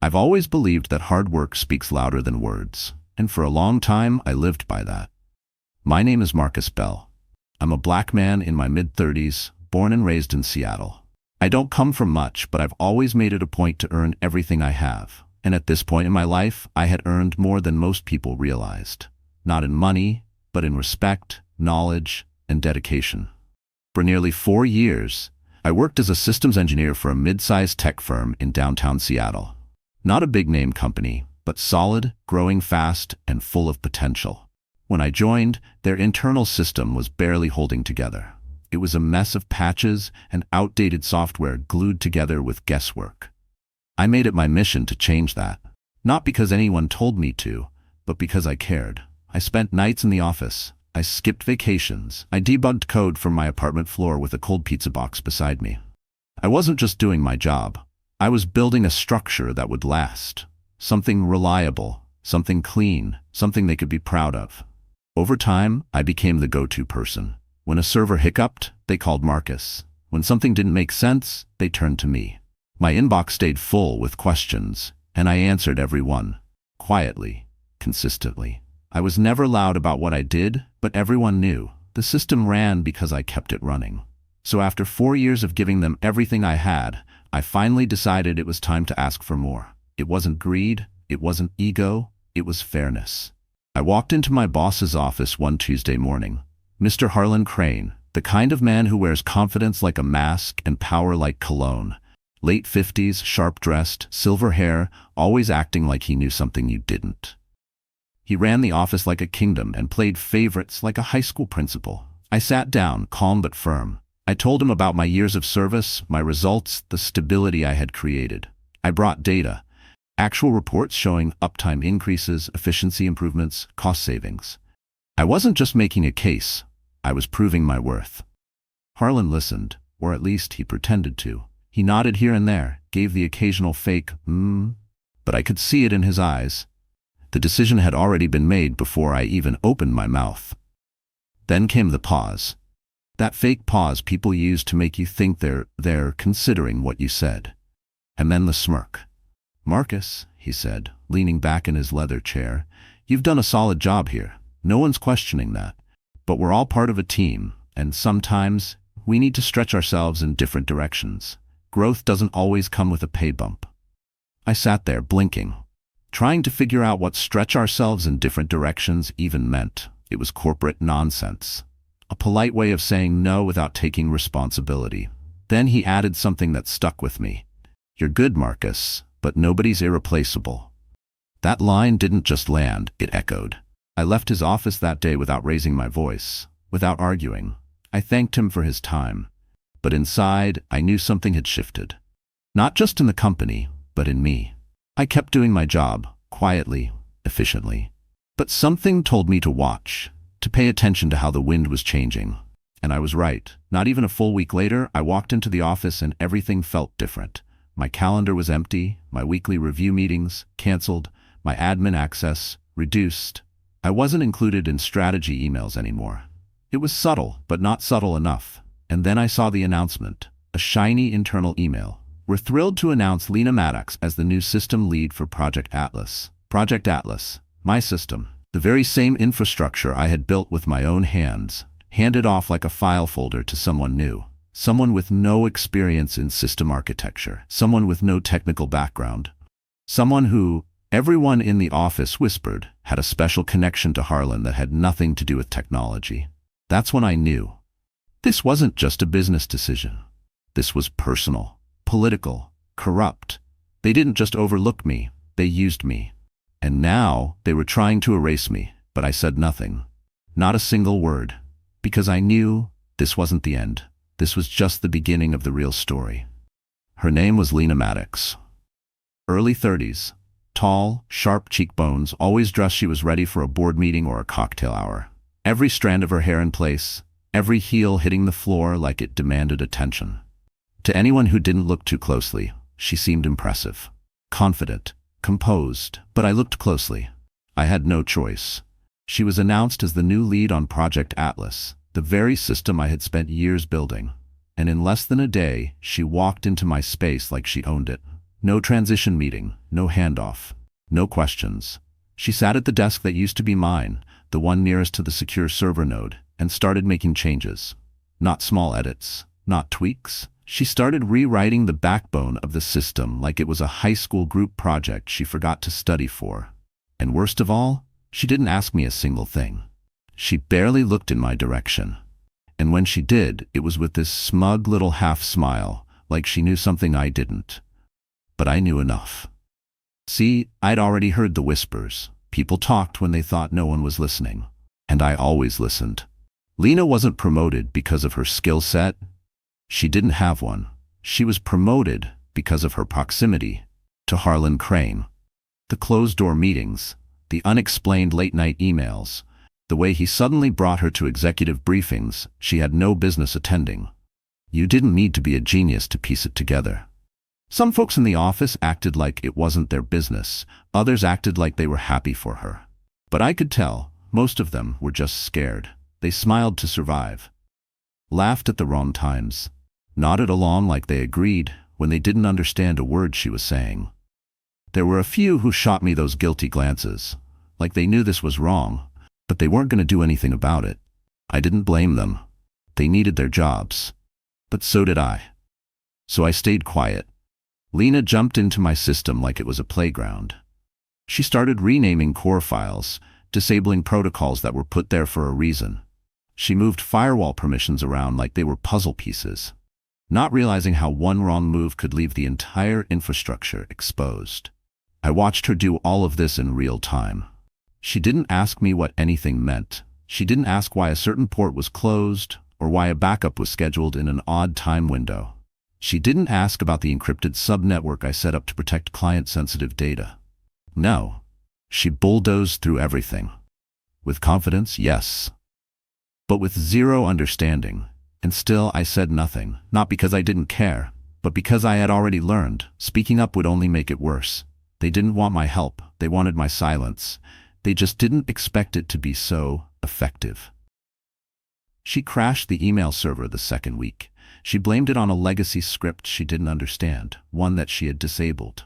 I've always believed that hard work speaks louder than words, and for a long time I lived by that. My name is Marcus Bell. I'm a black man in my mid-30s, born and raised in Seattle. I don't come from much, but I've always made it a point to earn everything I have. And at this point in my life, I had earned more than most people realized. Not in money, but in respect, knowledge, and dedication. For nearly 4 years, I worked as a systems engineer for a mid-sized tech firm in downtown Seattle. Not a big-name company, but solid, growing fast, and full of potential. When I joined, their internal system was barely holding together. It was a mess of patches and outdated software glued together with guesswork. I made it my mission to change that. Not because anyone told me to, but because I cared. I spent nights in the office. I skipped vacations. I debugged code from my apartment floor with a cold pizza box beside me. I wasn't just doing my job. I was building a structure that would last. Something reliable, something clean, something they could be proud of. Over time, I became the go-to person. When a server hiccuped, they called Marcus. When something didn't make sense, they turned to me. My inbox stayed full with questions, and I answered every one. Quietly, consistently. I was never loud about what I did, but everyone knew. The system ran because I kept it running. So after 4 years of giving them everything I had, I finally decided it was time to ask for more. It wasn't greed, it wasn't ego, it was fairness. I walked into my boss's office one Tuesday morning. Mr. Harlan Crane, the kind of man who wears confidence like a mask and power like cologne. Late 50s, sharp-dressed, silver hair, always acting like he knew something you didn't. He ran the office like a kingdom and played favorites like a high school principal. I sat down, calm but firm. I told him about my years of service, my results, the stability I had created. I brought data. Actual reports showing uptime increases, efficiency improvements, cost savings. I wasn't just making a case, I was proving my worth. Harlan listened, or at least he pretended to. He nodded here and there, gave the occasional fake, but I could see it in his eyes. The decision had already been made before I even opened my mouth. Then came the pause. That fake pause people use to make you think they're considering what you said. And then the smirk. "Marcus," he said, leaning back in his leather chair, "you've done a solid job here. No one's questioning that. But we're all part of a team, and sometimes we need to stretch ourselves in different directions. Growth doesn't always come with a pay bump." I sat there, blinking, trying to figure out what stretch ourselves in different directions even meant. It was corporate nonsense. A polite way of saying no without taking responsibility. Then he added something that stuck with me. "You're good, Marcus, but nobody's irreplaceable." That line didn't just land, it echoed. I left his office that day without raising my voice, without arguing. I thanked him for his time. But inside, I knew something had shifted. Not just in the company, but in me. I kept doing my job, quietly, efficiently. But something told me to watch, to pay attention to how the wind was changing. And I was right. Not even a full week later, I walked into the office and everything felt different. My calendar was empty, my weekly review meetings canceled, my admin access reduced. I wasn't included in strategy emails anymore. It was subtle, but not subtle enough. And then I saw the announcement, a shiny internal email. "We're thrilled to announce Lena Maddox as the new system lead for Project Atlas." Project Atlas, my system, the very same infrastructure I had built with my own hands, handed off like a file folder to someone new. Someone with no experience in system architecture. Someone with no technical background. Someone who, everyone in the office whispered, had a special connection to Harlan that had nothing to do with technology. That's when I knew. This wasn't just a business decision. This was personal, political, corrupt. They didn't just overlook me, they used me. And now they were trying to erase me, but I said nothing. Not a single word. Because I knew this wasn't the end. This was just the beginning of the real story. Her name was Lena Maddox. Early 30s. Tall, sharp cheekbones, always dressed she was ready for a board meeting or a cocktail hour. Every strand of her hair in place, every heel hitting the floor like it demanded attention. To anyone who didn't look too closely, she seemed impressive. Confident, composed, but I looked closely. I had no choice. She was announced as the new lead on Project Atlas, the very system I had spent years building. And in less than a day, she walked into my space like she owned it. No transition meeting, no handoff, no questions. She sat at the desk that used to be mine, the one nearest to the secure server node, and started making changes. Not small edits, not tweaks. She started rewriting the backbone of the system like it was a high school group project she forgot to study for. And worst of all, she didn't ask me a single thing. She barely looked in my direction. And when she did, it was with this smug little half smile, like she knew something I didn't. But I knew enough. See, I'd already heard the whispers. People talked when they thought no one was listening. And I always listened. Lena wasn't promoted because of her skill set. She didn't have one. She was promoted because of her proximity to Harlan Crane. The closed-door meetings, the unexplained late-night emails, the way he suddenly brought her to executive briefings she had no business attending. You didn't need to be a genius to piece it together. Some folks in the office acted like it wasn't their business. Others acted like they were happy for her. But I could tell, most of them were just scared. They smiled to survive, laughed at the wrong times, nodded along like they agreed when they didn't understand a word she was saying. There were a few who shot me those guilty glances, like they knew this was wrong, but they weren't going to do anything about it. I didn't blame them. They needed their jobs. But so did I. So I stayed quiet. Lena jumped into my system like it was a playground. She started renaming core files, disabling protocols that were put there for a reason. She moved firewall permissions around like they were puzzle pieces, not realizing how one wrong move could leave the entire infrastructure exposed. I watched her do all of this in real time. She didn't ask me what anything meant. She didn't ask why a certain port was closed or why a backup was scheduled in an odd time window. She didn't ask about the encrypted subnetwork I set up to protect client-sensitive data. No. She bulldozed through everything. With confidence, yes. But with zero understanding. And still I said nothing, not because I didn't care, but because I had already learned speaking up would only make it worse. They didn't want my help, they wanted my silence. They just didn't expect it to be so effective. She crashed the email server the second week. She blamed it on a legacy script she didn't understand, one that she had disabled.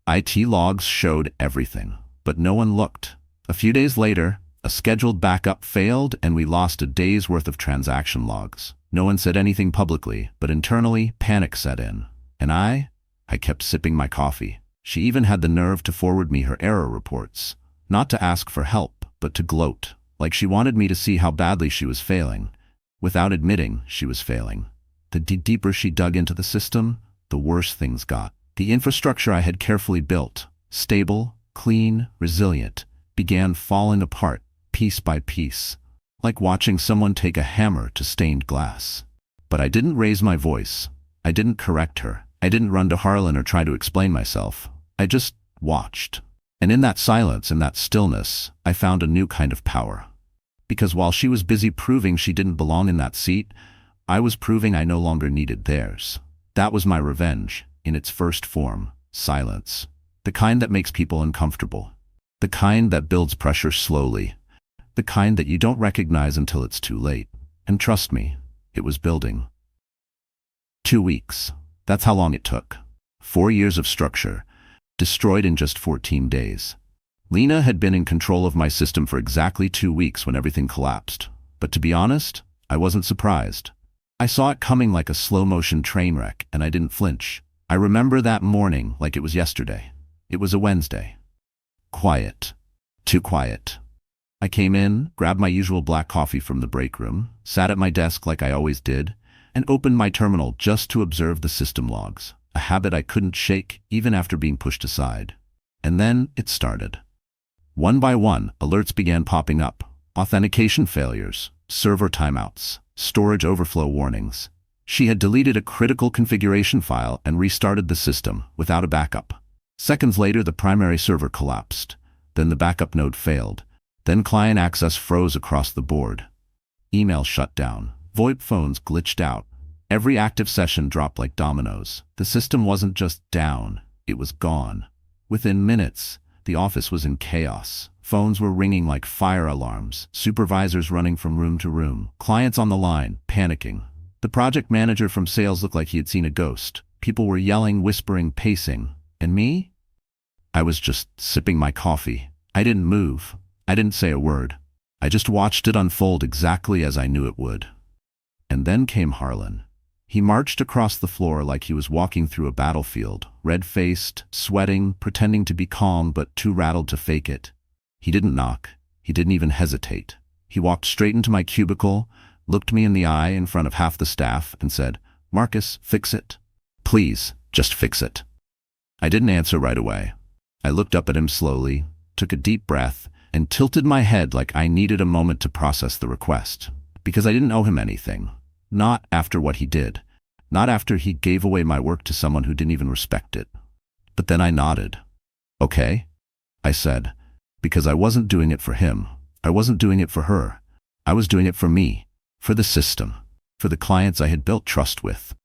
IT logs showed everything, but no one looked. A few days later, a scheduled backup failed and we lost a day's worth of transaction logs. No one said anything publicly, but internally, panic set in. And I kept sipping my coffee. She even had the nerve to forward me her error reports. Not to ask for help, but to gloat, like she wanted me to see how badly she was failing, without admitting she was failing. The deeper she dug into the system, the worse things got. The infrastructure I had carefully built, stable, clean, resilient, began falling apart, piece by piece, like watching someone take a hammer to stained glass. But I didn't raise my voice. I didn't correct her. I didn't run to Harlan or try to explain myself. I just watched. And in that silence and that stillness, I found a new kind of power. Because while she was busy proving she didn't belong in that seat, I was proving I no longer needed theirs. That was my revenge, in its first form, silence. The kind that makes people uncomfortable. The kind that builds pressure slowly. The kind that you don't recognize until it's too late. And trust me, it was building. 2 weeks. That's how long it took. 4 years of structure, destroyed in just 14 days. Lena had been in control of my system for exactly 2 weeks when everything collapsed. But to be honest, I wasn't surprised. I saw it coming like a slow-motion train wreck, and I didn't flinch. I remember that morning like it was yesterday. It was a Wednesday. Quiet. Too quiet. I came in, grabbed my usual black coffee from the break room, sat at my desk like I always did, and opened my terminal just to observe the system logs, a habit I couldn't shake even after being pushed aside. And then it started. One by one, alerts began popping up. Authentication failures, server timeouts, storage overflow warnings. She had deleted a critical configuration file and restarted the system without a backup. Seconds later, the primary server collapsed. Then the backup node failed. Then client access froze across the board. Email shut down. VoIP phones glitched out. Every active session dropped like dominoes. The system wasn't just down, it was gone. Within minutes, the office was in chaos. Phones were ringing like fire alarms, supervisors running from room to room, clients on the line, panicking. The project manager from sales looked like he had seen a ghost. People were yelling, whispering, pacing, And me? I was just sipping my coffee. I didn't move. I didn't say a word. I just watched it unfold exactly as I knew it would. And then came Harlan. He marched across the floor like he was walking through a battlefield, red-faced, sweating, pretending to be calm but too rattled to fake it. He didn't knock. He didn't even hesitate. He walked straight into my cubicle, looked me in the eye in front of half the staff, and said, "Marcus, fix it. Please, just fix it." I didn't answer right away. I looked up at him slowly, took a deep breath, and tilted my head like I needed a moment to process the request. Because I didn't owe him anything. Not after what he did. Not after he gave away my work to someone who didn't even respect it. But then I nodded. "Okay," I said, because I wasn't doing it for him. I wasn't doing it for her. I was doing it for me, for the system, for the clients I had built trust with,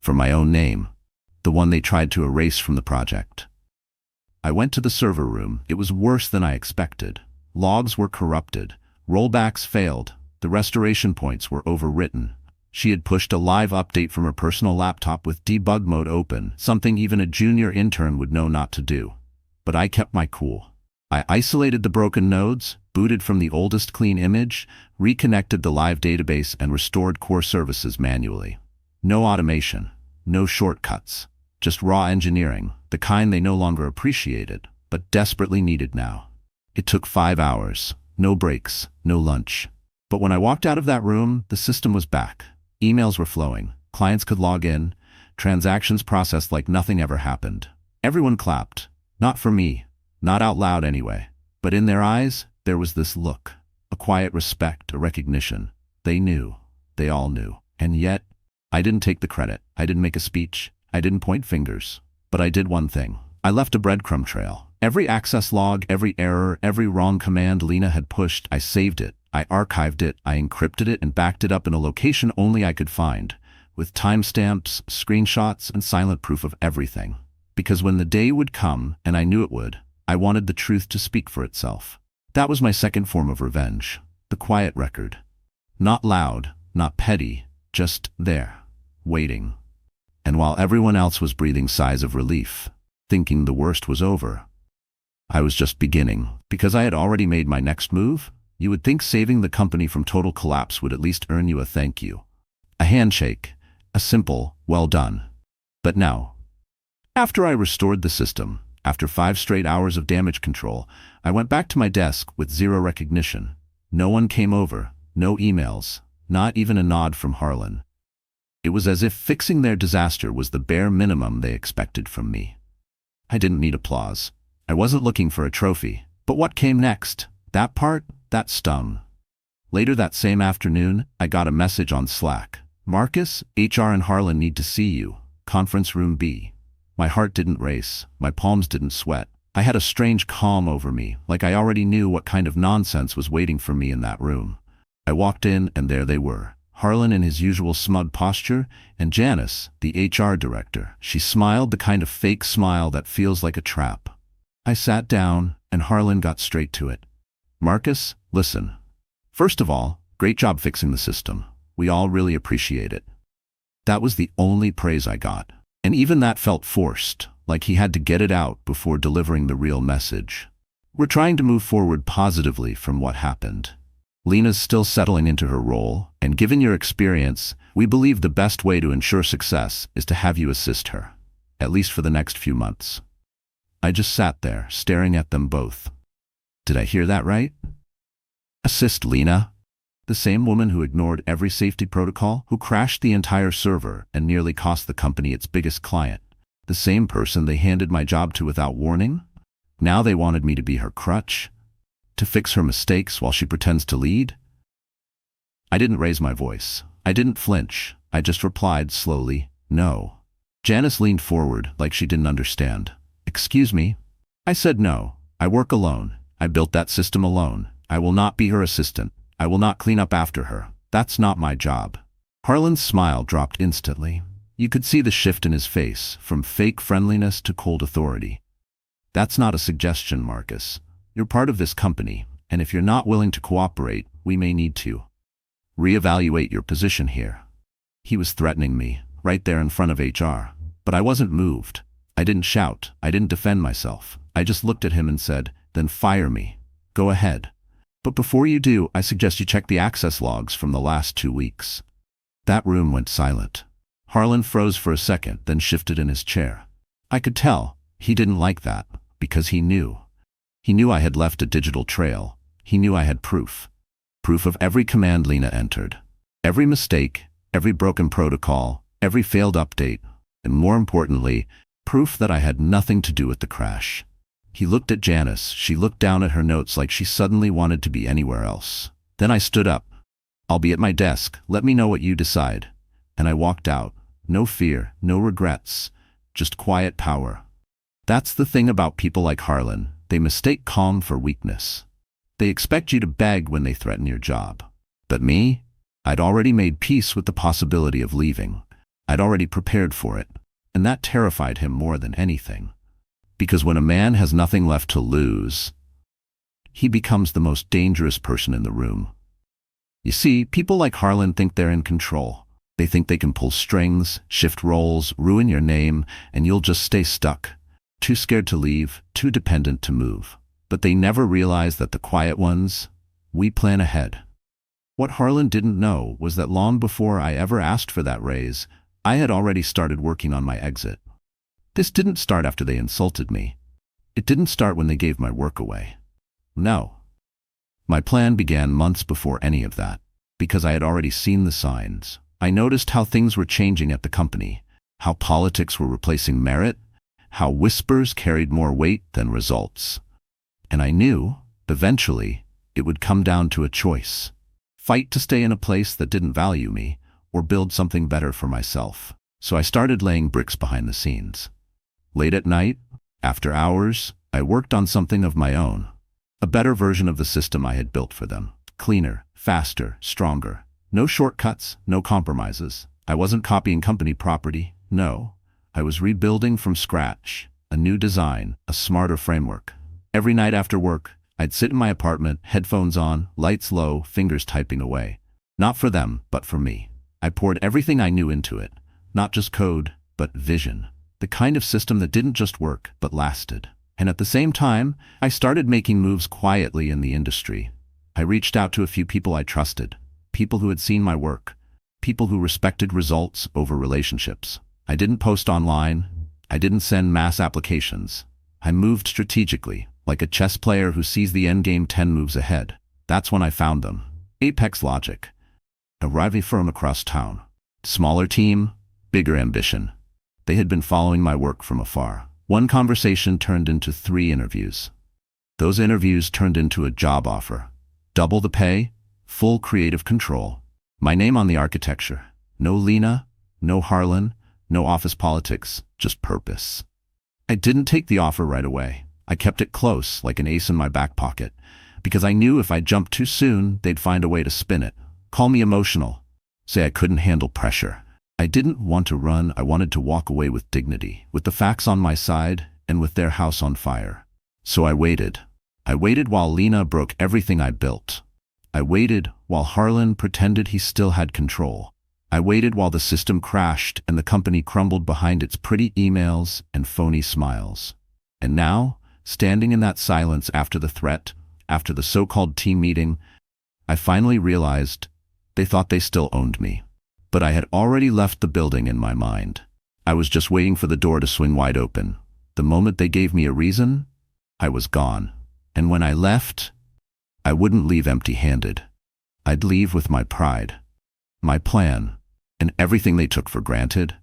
for my own name, the one they tried to erase from the project. I went to the server room. It was worse than I expected. Logs were corrupted. Rollbacks failed. The restoration points were overwritten. She had pushed a live update from her personal laptop with debug mode open, something even a junior intern would know not to do. But I kept my cool. I isolated the broken nodes, booted from the oldest clean image, reconnected the live database, and restored core services manually. No automation, no shortcuts, just raw engineering, the kind they no longer appreciated, but desperately needed now. It took 5 hours, no breaks, no lunch. But when I walked out of that room, the system was back. Emails were flowing, clients could log in, transactions processed like nothing ever happened. Everyone clapped, not for me, not out loud anyway, but in their eyes, there was this look, a quiet respect, a recognition. They knew, they all knew. And yet, I didn't take the credit. I didn't make a speech. I didn't point fingers. But I did one thing. I left a breadcrumb trail. Every access log, every error, every wrong command Lena had pushed, I saved it. I archived it, I encrypted it, and backed it up in a location only I could find, with timestamps, screenshots, and silent proof of everything. Because when the day would come, and I knew it would, I wanted the truth to speak for itself. That was my second form of revenge, the quiet record. Not loud, not petty, just there, waiting. And while everyone else was breathing sighs of relief, thinking the worst was over, I was just beginning. Because I had already made my next move, you would think saving the company from total collapse would at least earn you a thank you. A handshake, a simple, well done. But now, after I restored the system, after 5 straight hours of damage control, I went back to my desk with zero recognition. No one came over, no emails, not even a nod from Harlan. It was as if fixing their disaster was the bare minimum they expected from me. I didn't need applause. I wasn't looking for a trophy. But what came next? That part? That stung. Later that same afternoon, I got a message on Slack. "Marcus, HR and Harlan need to see you. Conference room B." My heart didn't race. My palms didn't sweat. I had a strange calm over me, like I already knew what kind of nonsense was waiting for me in that room. I walked in, and there they were. Harlan in his usual smug posture, and Janice, the HR director. She smiled, the kind of fake smile that feels like a trap. I sat down, and Harlan got straight to it. "Marcus, listen. First of all, great job fixing the system. We all really appreciate it." That was the only praise I got. And even that felt forced, like he had to get it out before delivering the real message. "We're trying to move forward positively from what happened. Lena's still settling into her role, and given your experience, we believe the best way to ensure success is to have you assist her, at least for the next few months." I just sat there, staring at them both. Did I hear that right? Assist Lena? The same woman who ignored every safety protocol, who crashed the entire server and nearly cost the company its biggest client. The same person they handed my job to without warning? Now they wanted me to be her crutch? To fix her mistakes while she pretends to lead? I didn't raise my voice. I didn't flinch. I just replied slowly, "No." Janice leaned forward like she didn't understand. "Excuse me?" I said no. I work alone. I built that system alone. I will not be her assistant. I will not clean up after her. That's not my job. Harlan's smile dropped instantly. You could see the shift in his face, from fake friendliness to cold authority. "That's not a suggestion, Marcus. You're part of this company, and if you're not willing to cooperate, we may need to reevaluate your position here." He was threatening me, right there in front of HR. But I wasn't moved. I didn't shout. I didn't defend myself. I just looked at him and said, "Then fire me. Go ahead. But before you do, I suggest you check the access logs from the last 2 weeks." That room went silent. Harlan froze for a second, then shifted in his chair. I could tell he didn't like that, because he knew. He knew I had left a digital trail. He knew I had proof. Proof of every command Lena entered. Every mistake, every broken protocol, every failed update, and more importantly, proof that I had nothing to do with the crash. He looked at Janice. She looked down at her notes like she suddenly wanted to be anywhere else. Then I stood up. "I'll be at my desk. Let me know what you decide." And I walked out. No fear, no regrets, just quiet power. That's the thing about people like Harlan. They mistake calm for weakness. They expect you to beg when they threaten your job. But me? I'd already made peace with the possibility of leaving. I'd already prepared for it. And that terrified him more than anything. Because when a man has nothing left to lose, he becomes the most dangerous person in the room. You see, people like Harlan think they're in control. They think they can pull strings, shift roles, ruin your name, and you'll just stay stuck. Too scared to leave, too dependent to move. But they never realize that the quiet ones, we plan ahead. What Harlan didn't know was that long before I ever asked for that raise, I had already started working on my exit. This didn't start after they insulted me. It didn't start when they gave my work away. No. My plan began months before any of that, because I had already seen the signs. I noticed how things were changing at the company, how politics were replacing merit, how whispers carried more weight than results. And I knew, eventually, it would come down to a choice. Fight to stay in a place that didn't value me, or build something better for myself. So I started laying bricks behind the scenes. Late at night, after hours, I worked on something of my own. A better version of the system I had built for them. Cleaner, faster, stronger. No shortcuts, no compromises. I wasn't copying company property. No. I was rebuilding from scratch. A new design, a smarter framework. Every night after work, I'd sit in my apartment, headphones on, lights low, fingers typing away. Not for them, but for me. I poured everything I knew into it. Not just code, but vision. The kind of system that didn't just work, but lasted. And at the same time, I started making moves quietly in the industry. I reached out to a few people I trusted. People who had seen my work. People who respected results over relationships. I didn't post online. I didn't send mass applications. I moved strategically, like a chess player who sees the endgame 10 moves ahead. That's when I found them. Apex Logic. A rival firm across town. Smaller team, bigger ambition. They had been following my work from afar. One conversation turned into 3 interviews. Those interviews turned into a job offer. Double the pay, full creative control. My name on the architecture. No Lena, no Harlan, no office politics, just purpose. I didn't take the offer right away. I kept it close, like an ace in my back pocket, because I knew if I jumped too soon, they'd find a way to spin it. Call me emotional. Say I couldn't handle pressure. I didn't want to run. I wanted to walk away with dignity, with the facts on my side and with their house on fire. So I waited. I waited while Lena broke everything I built. I waited while Harlan pretended he still had control. I waited while the system crashed and the company crumbled behind its pretty emails and phony smiles. And now, standing in that silence after the threat, after the so-called team meeting, I finally realized they thought they still owned me. But I had already left the building in my mind. I was just waiting for the door to swing wide open. The moment they gave me a reason, I was gone. And when I left, I wouldn't leave empty-handed. I'd leave with my pride, my plan, and everything they took for granted.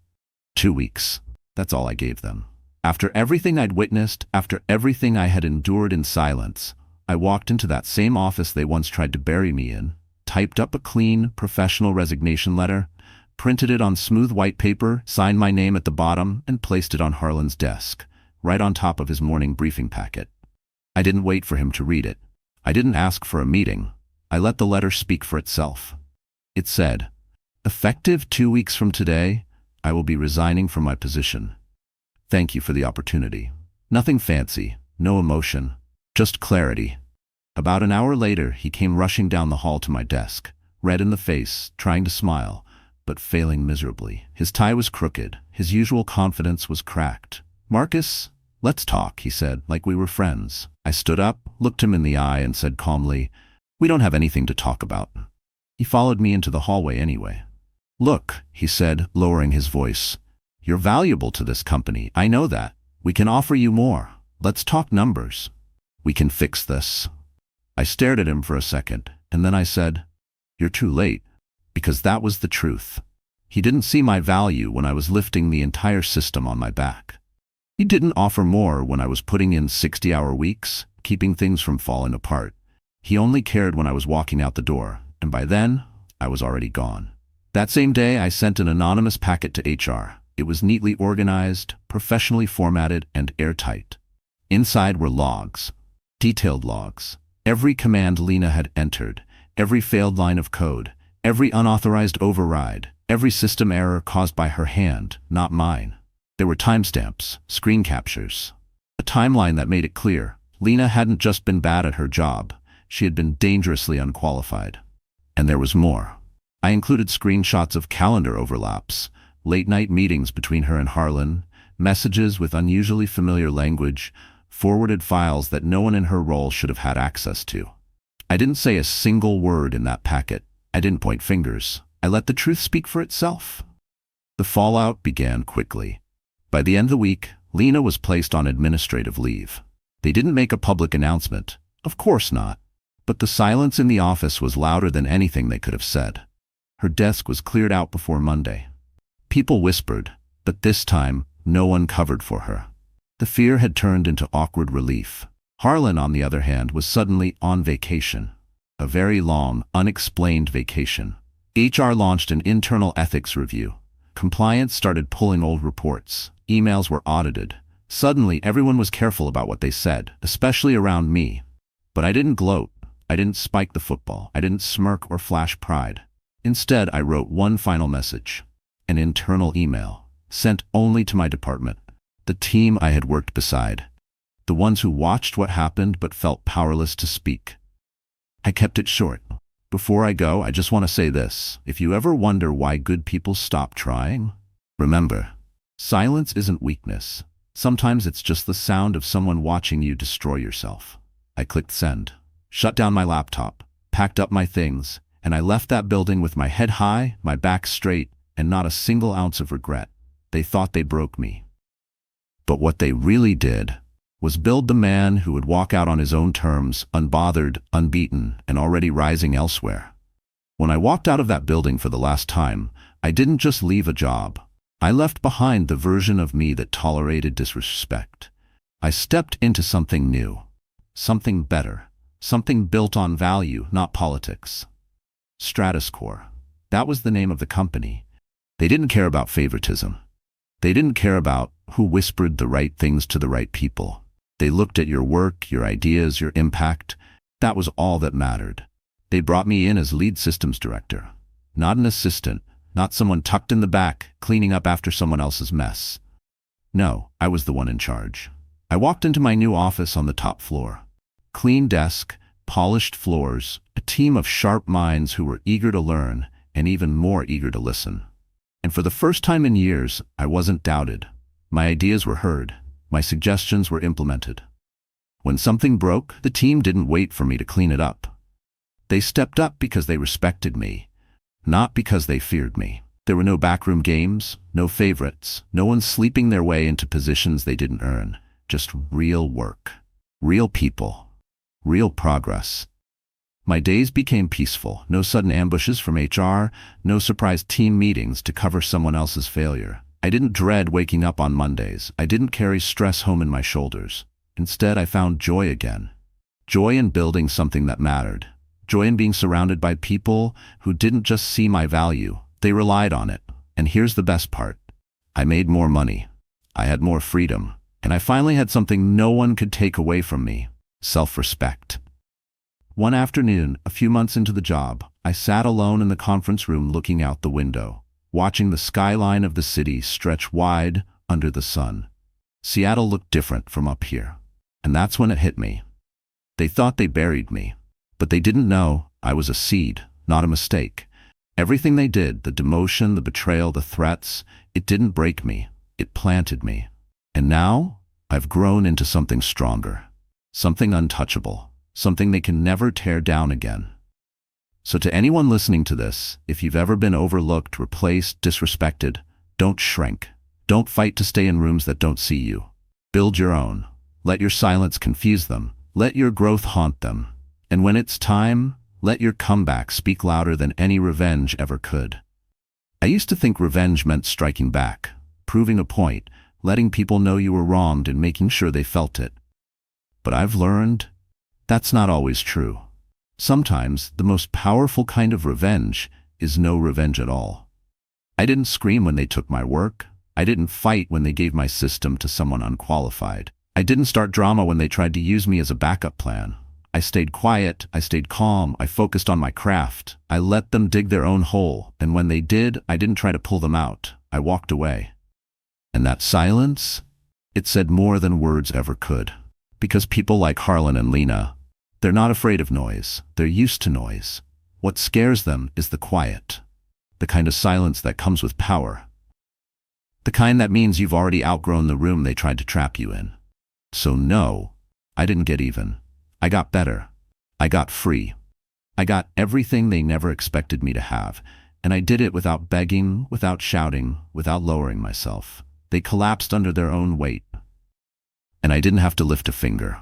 2 weeks. That's all I gave them. After everything I'd witnessed, after everything I had endured in silence, I walked into that same office they once tried to bury me in, typed up a clean, professional resignation letter, printed it on smooth white paper, signed my name at the bottom, and placed it on Harlan's desk, right on top of his morning briefing packet. I didn't wait for him to read it. I didn't ask for a meeting. I let the letter speak for itself. It said, "Effective 2 weeks from today, I will be resigning from my position. Thank you for the opportunity." Nothing fancy, no emotion, just clarity. About an hour later, he came rushing down the hall to my desk, red in the face, trying to smile, but failing miserably. His tie was crooked. His usual confidence was cracked. "Marcus, let's talk," he said, like we were friends. I stood up, looked him in the eye, and said calmly, "We don't have anything to talk about." He followed me into the hallway anyway. "Look," he said, lowering his voice, "you're valuable to this company. I know that. We can offer you more. Let's talk numbers. We can fix this." I stared at him for a second, and then I said, "You're too late," because that was the truth. He didn't see my value when I was lifting the entire system on my back. He didn't offer more when I was putting in 60-hour weeks, keeping things from falling apart. He only cared when I was walking out the door, and by then, I was already gone. That same day, I sent an anonymous packet to HR. It was neatly organized, professionally formatted, and airtight. Inside were logs, detailed logs. Every command Lena had entered, every failed line of code, every unauthorized override, every system error caused by her hand, not mine. There were timestamps, screen captures, a timeline that made it clear Lena hadn't just been bad at her job, she had been dangerously unqualified. And there was more. I included screenshots of calendar overlaps, late-night meetings between her and Harlan, messages with unusually familiar language, forwarded files that no one in her role should have had access to. I didn't say a single word in that packet. I didn't point fingers. I let the truth speak for itself. The fallout began quickly. By the end of the week, Lena was placed on administrative leave. They didn't make a public announcement. Of course not. But the silence in the office was louder than anything they could have said. Her desk was cleared out before Monday. People whispered, but this time, no one covered for her. The fear had turned into awkward relief. Harlan, on the other hand, was suddenly on vacation. A very long, unexplained vacation. HR launched an internal ethics review. Compliance started pulling old reports. Emails were audited. Suddenly, everyone was careful about what they said, especially around me. But I didn't gloat. I didn't spike the football. I didn't smirk or flash pride. Instead, I wrote one final message. An internal email, sent only to my department. The team I had worked beside. The ones who watched what happened but felt powerless to speak. I kept it short. Before I go, I just want to say this. If you ever wonder why good people stop trying, remember, silence isn't weakness. Sometimes it's just the sound of someone watching you destroy yourself. I clicked send, shut down my laptop, packed up my things, and I left that building with my head high, my back straight, and not a single ounce of regret. They thought they broke me. But what they really did was build the man who would walk out on his own terms, unbothered, unbeaten, and already rising elsewhere. When I walked out of that building for the last time, I didn't just leave a job. I left behind the version of me that tolerated disrespect. I stepped into something new, something better, something built on value, not politics. Stratuscore. That was the name of the company. They didn't care about favoritism. They didn't care about who whispered the right things to the right people. They looked at your work, your ideas, your impact. That was all that mattered. They brought me in as lead systems director, not an assistant, not someone tucked in the back, cleaning up after someone else's mess. No, I was the one in charge. I walked into my new office on the top floor. Clean desk, polished floors, a team of sharp minds who were eager to learn and even more eager to listen. And for the first time in years, I wasn't doubted. My ideas were heard. My suggestions were implemented. When something broke, the team didn't wait for me to clean it up. They stepped up because they respected me, not because they feared me. There were no backroom games, no favorites, no one sleeping their way into positions they didn't earn. Just real work, real people, real progress. My days became peaceful. No sudden ambushes from HR, no surprise team meetings to cover someone else's failure. I didn't dread waking up on Mondays. I didn't carry stress home in my shoulders. Instead, I found joy again. Joy in building something that mattered. Joy in being surrounded by people who didn't just see my value. They relied on it. And here's the best part. I made more money. I had more freedom. And I finally had something no one could take away from me. Self-respect. One afternoon, a few months into the job, I sat alone in the conference room looking out the window, watching the skyline of the city stretch wide under the sun. Seattle looked different from up here. And that's when it hit me. They thought they buried me, but they didn't know I was a seed, not a mistake. Everything they did, the demotion, the betrayal, the threats, it didn't break me. It planted me. And now, I've grown into something stronger, something untouchable, something they can never tear down again. So to anyone listening to this, if you've ever been overlooked, replaced, disrespected, don't shrink. Don't fight to stay in rooms that don't see you. Build your own. Let your silence confuse them. Let your growth haunt them. And when it's time, let your comeback speak louder than any revenge ever could. I used to think revenge meant striking back, proving a point, letting people know you were wronged and making sure they felt it. But I've learned that's not always true. Sometimes the most powerful kind of revenge is no revenge at all. I didn't scream when they took my work. I didn't fight when they gave my system to someone unqualified. I didn't start drama when they tried to use me as a backup plan. I stayed quiet, I stayed calm, I focused on my craft. I let them dig their own hole, and when they did, I didn't try to pull them out. I walked away. And that silence, it said more than words ever could. Because people like Harlan and Lena, they're not afraid of noise. They're used to noise. What scares them is the quiet, the kind of silence that comes with power. The kind that means you've already outgrown the room they tried to trap you in. So no, I didn't get even. I got better. I got free. I got everything they never expected me to have, and I did it without begging, without shouting, without lowering myself. They collapsed under their own weight, and I didn't have to lift a finger.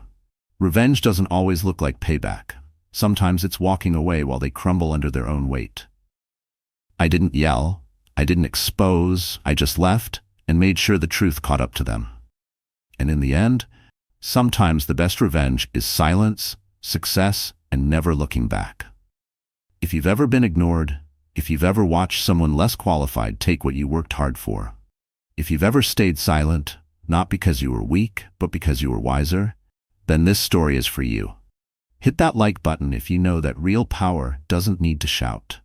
Revenge doesn't always look like payback. Sometimes it's walking away while they crumble under their own weight. I didn't yell. I didn't expose. I just left and made sure the truth caught up to them. And in the end, sometimes the best revenge is silence, success, and never looking back. If you've ever been ignored, if you've ever watched someone less qualified take what you worked hard for, if you've ever stayed silent, not because you were weak, but because you were wiser, then this story is for you. Hit that like button if you know that real power doesn't need to shout.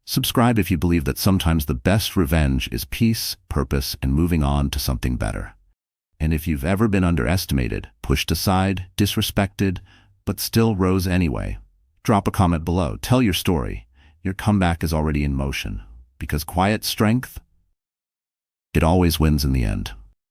Subscribe if you believe that sometimes the best revenge is peace, purpose, and moving on to something better. And if you've ever been underestimated, pushed aside, disrespected, but still rose anyway, drop a comment below. Tell your story. Your comeback is already in motion. Because quiet strength, it always wins in the end.